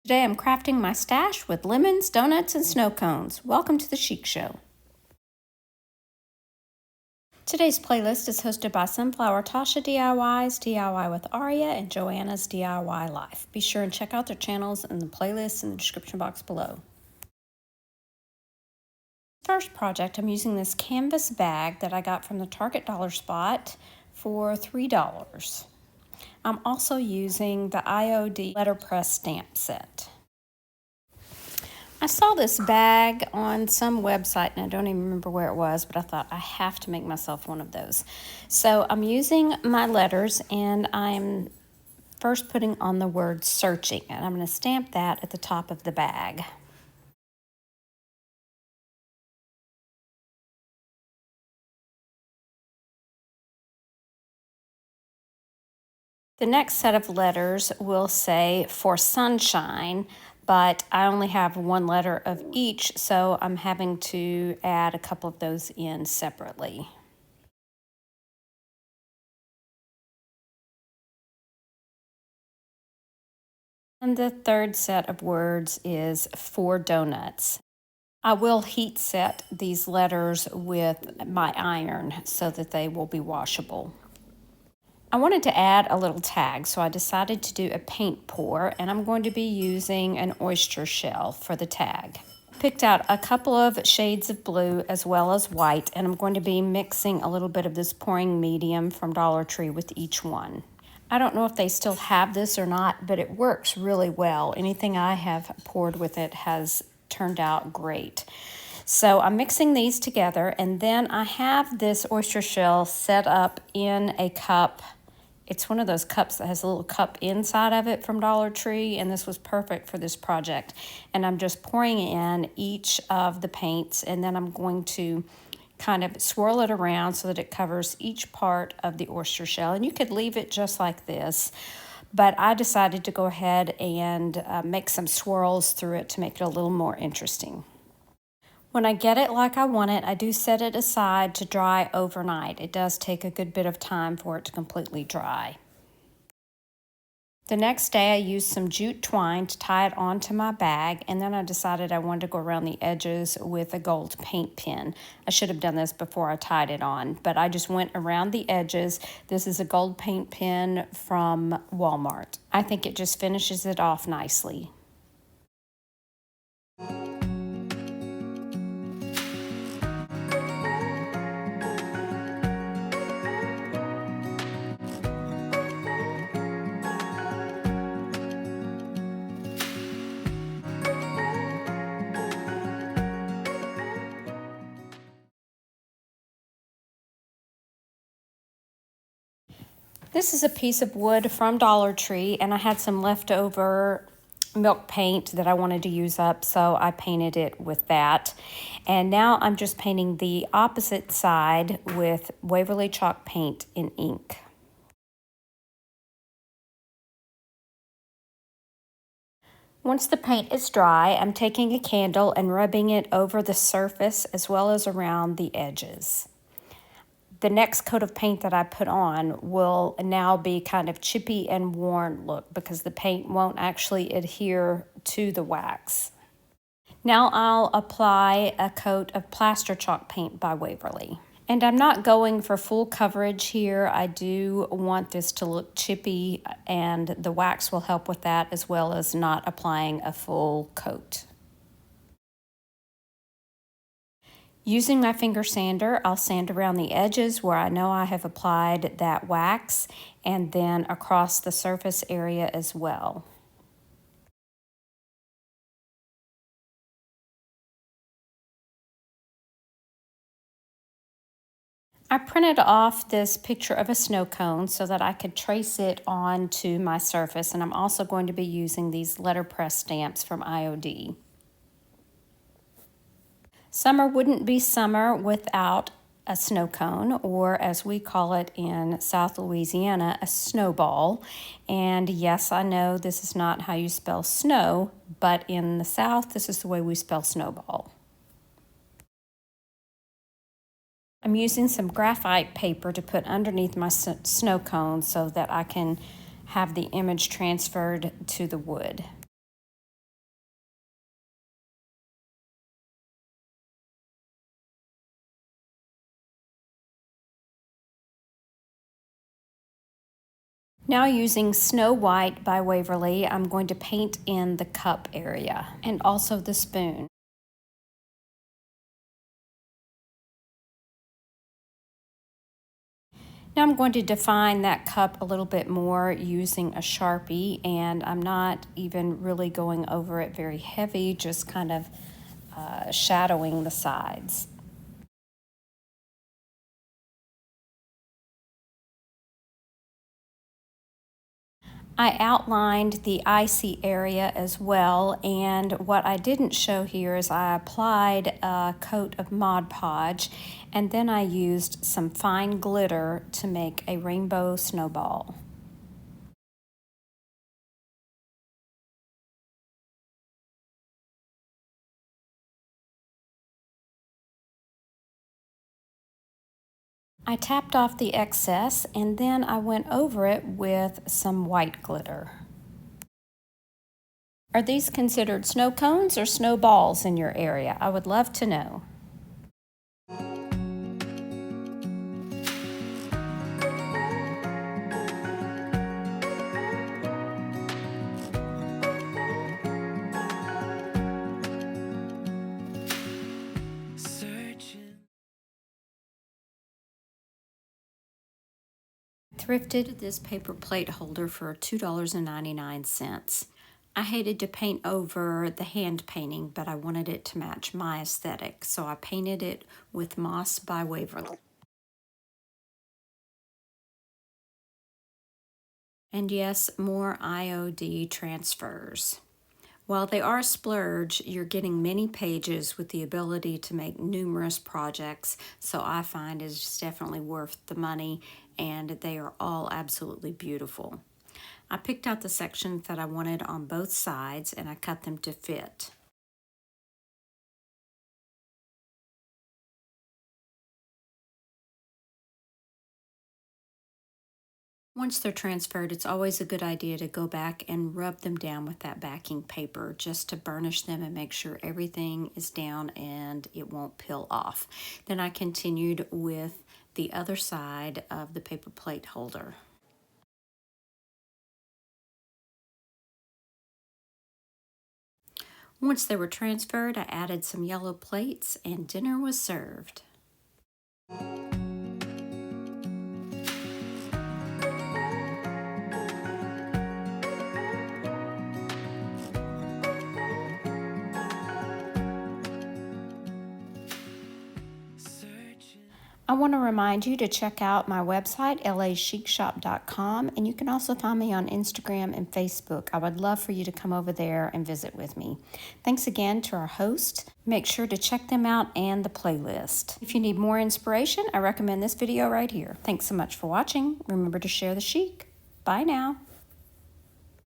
Today I'm crafting my stash with lemons, donuts, and snow cones. Welcome to the Chic Show. Today's playlist is hosted by Sunflower Tasha DIYs, DIY with Aria, and Joanna's DIY Life. Be sure and check out their channels and the playlists in the description box below. First project, I'm using this canvas bag that I got from the Target Dollar Spot for $3. I'm also using the IOD letterpress stamp set. I saw this bag on some website, and I don't even remember where it was, but I thought I have to make myself one of those. So I'm using my letters, and I'm first putting on the word searching, and I'm going to stamp that at the top of the bag. The next set of letters will say for sunshine, but I only have one letter of each, so I'm having to add a couple of those in separately. And the third set of words is for donuts. I will heat set these letters with my iron so that they will be washable. I wanted to add a little tag, so I decided to do a paint pour, and I'm going to be using an oyster shell for the tag. Picked out a couple of shades of blue as well as white, and I'm going to be mixing a little bit of this pouring medium from Dollar Tree with each one. I don't know if they still have this or not, but it works really well. Anything I have poured with it has turned out great. So I'm mixing these together, and then I have this oyster shell set up in a cup. It's one of those cups that has a little cup inside of it from Dollar Tree, and this was perfect for this project. And I'm just pouring in each of the paints, and then I'm going to kind of swirl it around so that it covers each part of the oyster shell. And you could leave it just like this, but I decided to go ahead and make some swirls through it to make it a little more interesting. When I get it like I want it, I do set it aside to dry overnight. It does take a good bit of time for it to completely dry. The next day I used some jute twine to tie it onto my bag, and then I decided I wanted to go around the edges with a gold paint pen. I should have done this before I tied it on, but I just went around the edges. This is a gold paint pen from Walmart. I think it just finishes it off nicely. This is a piece of wood from Dollar Tree, and I had some leftover milk paint that I wanted to use up, so I painted it with that. And now I'm just painting the opposite side with Waverly chalk paint in ink. Once the paint is dry, I'm taking a candle and rubbing it over the surface as well as around the edges. The next coat of paint that I put on will now be kind of chippy and worn look because the paint won't actually adhere to the wax. Now I'll apply a coat of plaster chalk paint by Waverly. And I'm not going for full coverage here. I do want this to look chippy, and the wax will help with that, as well as not applying a full coat. Using my finger sander, I'll sand around the edges where I know I have applied that wax, and then across the surface area as well. I printed off this picture of a snow cone so that I could trace it onto my surface, and I'm also going to be using these letterpress stamps from IOD. Summer wouldn't be summer without a snow cone, or as we call it in South Louisiana, a snowball. And yes, I know this is not how you spell snow, but in the South, this is the way we spell snowball. I'm using some graphite paper to put underneath my snow cone so that I can have the image transferred to the wood. Now using Snow White by Waverly, I'm going to paint in the cup area and also the spoon. Now I'm going to define that cup a little bit more using a Sharpie, and I'm not even really going over it very heavy, just kind of shadowing the sides. I outlined the icy area as well, and what I didn't show here is I applied a coat of Mod Podge, and then I used some fine glitter to make a rainbow snowball. I tapped off the excess, and then I went over it with some white glitter. Are these considered snow cones or snowballs in your area? I would love to know. Thrifted this paper plate holder for $2.99. I hated to paint over the hand painting, but I wanted it to match my aesthetic, so I painted it with Moss by Waverly. And yes, more IOD transfers. While they are a splurge, you're getting many pages with the ability to make numerous projects, so I find it's definitely worth the money, and they are all absolutely beautiful. I picked out the sections that I wanted on both sides, and I cut them to fit. Once they're transferred, it's always a good idea to go back and rub them down with that backing paper just to burnish them and make sure everything is down and it won't peel off. Then I continued with the other side of the paper plate holder. Once they were transferred, I added some yellow plates and dinner was served. I want to remind you to check out my website, lachicshop.com, and you can also find me on Instagram and Facebook. I would love for you to come over there and visit with me. Thanks again to our host. Make sure to check them out and the playlist. If you need more inspiration, I recommend this video right here. Thanks so much for watching. Remember to share the chic. Bye now.